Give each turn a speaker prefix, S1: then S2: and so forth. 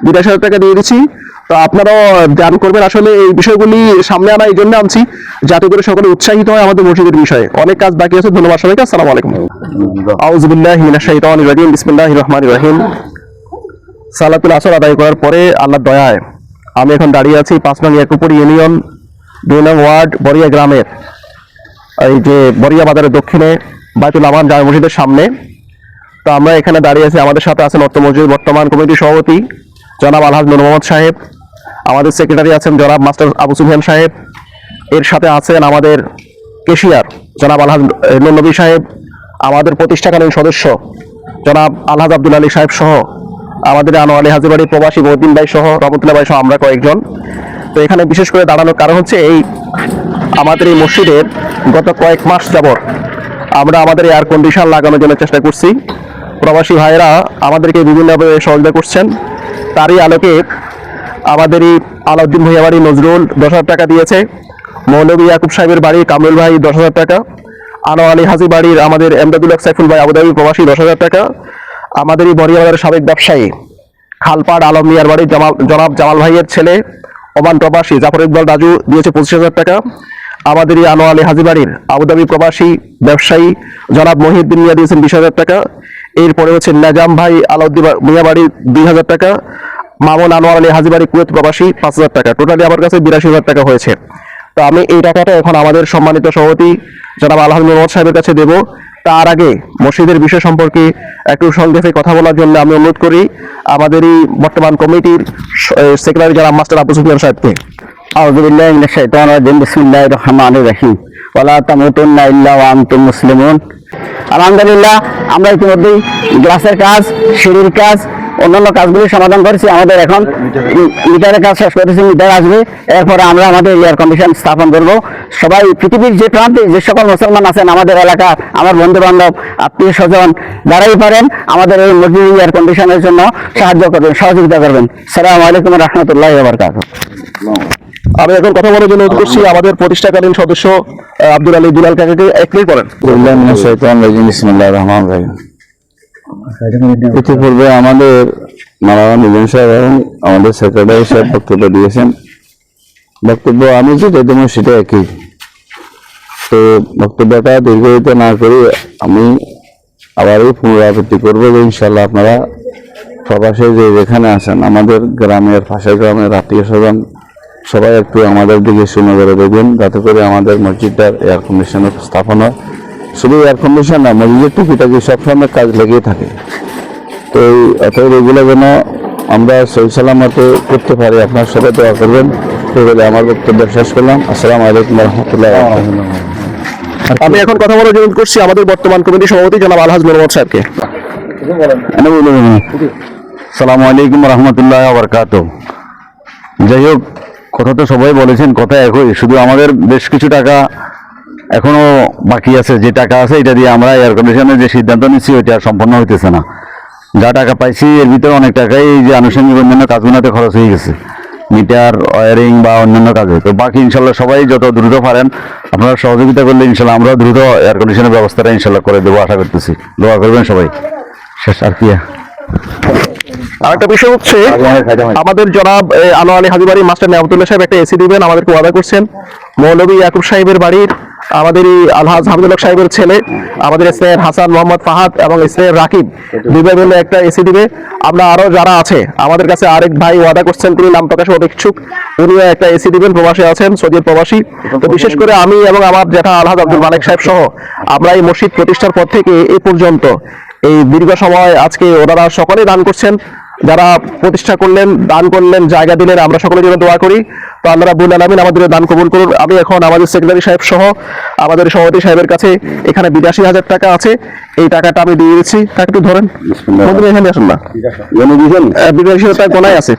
S1: 82,000 টাকা দিয়ে দিচ্ছি। তো আপনারাও দান করবেন। আসলে এই বিষয়গুলি সামনে আনা এই জন্য আনছি যাতে করে সকলে উৎসাহিত হয় আমাদের মসজিদের বিষয়ে। অনেক কাজ বাকি আছে। ধন্যবাদ সবাইকে। আসসালামু আলাইকুম। আউযু বিল্লাহি মিনাশ শাইতানির রাজিম। বিসমিল্লাহির রহমানির রহিম। সালাতুল আসর আদায় করার পরে আল্লাহর দয়ায় আমি এখন দাঁড়িয়ে আছি 5 নং একুপুর ইউনিয়ন 2 নং ওয়ার্ড বরিয়া গ্রামের এই যে বরিয়া বাজারের দক্ষিণে বাইতুল আমান জামে মসজিদের সামনে। তো আমরা এখানে দাঁড়িয়ে আছি। আমাদের সাথে আছেন অত্র মসজিদ বর্তমান কমিটির সভাপতি জনাব আলহাজ নূর মোহাম্মদ সাহেব, আমাদের সেক্রেটারি আছেন জনাব মাস্টার আবু সুফিয়ান সাহেব, এর সাথে আছেন আমাদের কেশিয়ার জনাব আলহাজ নূর নবী সাহেব, আমাদের প্রতিষ্ঠাকালীন সদস্য জনাব আলহাজ আব্দুল আলী সাহেব সহ আমাদের আনোয়ালি হাজিবাড়ি প্রবাসী মহিউদ্দিন ভাই সহ রহমতুল্লাহ ভাই সহ আমরা কয়েকজন। তো এখানে বিশেষ করে দাঁড়ানোর কারণ হচ্ছে এই আমাদের এই মসজিদের গত কয়েক মাস যাবত আমরা আমাদের এয়ার কন্ডিশন লাগানোর জন্য চেষ্টা করছি। প্রবাসী ভাইয়েরা আমাদেরকে বিভিন্নভাবে সহযোগিতা করছেন। তারই আলোকে আমাদের এই আলাউদ্দিন ভূঁইয়া বাড়ি নজরুল 10,000 টাকা দিয়েছে, মৌলভী ইয়াকুব সাহেবের বাড়ি কামরুল ভাই 10,000 টাকা, আনোয়ালি হাজি বাড়ির আমাদের এমদাদুল হক সাইফুল ভাই আবুধাবি প্রবাসী 10,000 টাকা, আমাদের এই বরিয়া বাজারের সাবেক ব্যবসায়ী খালপাড় আলম মিয়ার বাড়ির জনাব জামাল ভাইয়ের ছেলে ওমান প্রবাসী জাফর ইকবাল রাজু দিয়েছে 25,000 টাকা, আমাদের এই আনোয়ালি হাজি বাড়ির আবুধাবি প্রবাসী ব্যবসায়ী জনাব মহিউদ্দিন মিয়া দিয়েছেন 20,000 টাকা। এরপরে হচ্ছে নাজাম ভাই আলাউদ্দিন মিয়া বাড়ি 2,000 টাকা, মামুন আনোয়ার আলী হাজি বাড়ি কুয়েত প্রবাসী 5,000 টাকা। টোটালি আমার কাছে 82,000 টাকা হয়েছে। তো আমি এই টাকাটা এখন আমাদের সম্মানিত সভাপতি জনাব আলহাজ মোহাম্মদ সাহেবের কাছে দেব। তার আগে মসজিদের বিষয় সম্পর্কে একটু সংক্ষেপে কথা বলার জন্য আমি অনুরোধ করি আমাদের এই বর্তমান কমিটির সেক্রেটারি জনাব মাস্টার আবু সুফিয়ান সাহেবকে।
S2: আউযু বিল্লাহি মিনাশ শাইতানির রাজিম। বিসমিল্লাহির রহমানির রহিম। ওয়ালা তামুতুন্না ইল্লা ওয়া আনতুম মুসলিমুন। আলহামদুলিল্লাহ, আমরা ইতিমধ্যেই গ্লাসের কাজ, সিঁড়ির কাজ, অন্যান্য কাজগুলি সমাধান করেছি। আমাদের এখন মিটারের কাজ শেষ করেছি, মিটার আসবে। এরপরে আমরা আমাদের এয়ার কন্ডিশন স্থাপন করব। সবাই পৃথিবীর যে প্রান্তে যে সকল মুসলমান আছেন, আমাদের এলাকার আমার বন্ধু বান্ধব আত্মীয় স্বজন যারাই পারেন আমাদের এই মসজিদ এয়ার কন্ডিশনের জন্য সাহায্য করবেন, সহযোগিতা করবেন। আসসালামু আলাইকুম ওয়া রাহমাতুল্লাহি ওয়া বারাকাতুহু।
S1: আমি এখন কথা বলার জন্য অনুরোধ করছি আমাদের প্রতিষ্ঠাকালীন সদস্য আব্দুল আলী দুলাল কাকাকে একটু করেন।
S2: বিসমিল্লাহির রহমানির রহিম। ইতিপূর্বে আমাদের মাওলানা নিজাম সাহেব এবং আমাদের সেক্রেটারি সাহেব বক্তব্য দিয়েছেন। বক্তব্য আমি যেটা দেবো সেটা একই। তো বক্তব্যটা দীর্ঘায়িত না করে আমি আবারও পুনরাবৃত্তি করবো যে ইনশাল্লাহ আপনারা প্রবাসে যে যেখানে আছেন আমাদের গ্রামের পাশের গ্রামের আত্মীয় স্বজন সবাই একটু আমাদের দিকে শুনে করে দেখবেন, যাতে করে আমাদের মসজিদটার এয়ার কন্ডিশনার স্থাপন হয়। শুধু এয়ার কন্ডিশন না, মসজিদের টুকিটাকি সবসময় কাজ লেগেই থাকে। তো অতএব এগুলো যেন আমরা সহি সালামতে করতে পারি, আপনার সবাই দোয়া করবেন। তো বলে আমার বক্তব্য শেষ করলাম। আসসালামু আলাইকুম ওয়া রাহমাতুল্লাহি ওয়া বারাকাতুহু।
S1: আমি এখন কথা বলার জন্য অনুরোধ করছি আমাদের বর্তমান কমিটির সভাপতি জনাব আলহাজ নূর মোহাম্মদ সাহেবকে।
S2: আসসালামু আলাইকুম ওয়া রাহমাতুল্লাহি ওয়া বারাকাতুহু। যাই হোক, কথা তো সবাই বলেছেন, কথা একই। শুধু আমাদের বেশ কিছু টাকা এখনো বাকি আছে। যে টাকা আছে এটা দিয়ে আমরা এয়ার কন্ডিশনের যে সিদ্ধান্ত নিচ্ছি ওইটা সম্পন্ন হইতেছে না। যা টাকা পাইছি এর ভিতরে অনেক টাকাই এই যে আনুষঙ্গিক অন্যান্য কাজগুলোতে খরচ হয়ে গেছে, মিটার, ওয়ারিং বা অন্যান্য কাজে। তো বাকি ইনশাল্লাহ সবাই যত দ্রুত পারেন আপনারা সহযোগিতা করলে ইনশাল্লাহ আমরাও দ্রুত এয়ার কন্ডিশনের ব্যবস্থাটা ইনশাল্লাহ করে দেবো আশা করতেছি। দোয়া করবেন সবাই। শেষ আর কি।
S1: আরেকটা বিষয় হচ্ছে আমাদের জনাব আনোয়ালি হাজি বাড়ির মাস্টার নিয়ামতুল্লাহ সাহেব একটা এসি দিবেন, আমাদেরকে ওয়াদা করছেন। মৌলভী ইয়াকুব সাহেবের বাড়ির আমাদের এই আলহাজ হামিদুল হক সাহেবের ছেলে আমাদের স্নেহের হাসান মোহাম্মদ ফাহাদ এবং স্নেহের রাকিব দুই ভাই মিলে একটা এসি দিবে। আমরা আরো যারা আছে আমাদের কাছে আরেক ভাই ওয়াদা করছেন, তিনি নাম প্রকাশে অনিচ্ছুক, উনিও একটা এসি দিবেন। প্রবাসী আছেন, সৌদির প্রবাসী। তো বিশেষ করে আমি এবং আমার জ্যাঠা আলহাজ আব্দুল মালিক সাহেব সহ আমরা এই মসজিদ প্রতিষ্ঠার পর থেকে এই পর্যন্ত এই দীর্ঘ সময় আজকে ওনারা সকলেই দান করছেন। যারা প্রতিষ্ঠা করলেন, দান করলেন, জায়গা দিলেন, আমরা সকলের জন্য দোয়া করি। তো আল্লাহ রাব্বুল আলামিন আমাদের দান কবুল করুন। আমি এখন আমাদের সেক্রেটারি সাহেব সহ আমাদের সভাপতি সাহেবের কাছে এখানে 82,000 টাকা আছে, এই টাকাটা আমি দিয়ে দিচ্ছি। তাকে একটু ধরেন, এখানে আসুন না, 82,000 টাকা গোনায় আছে।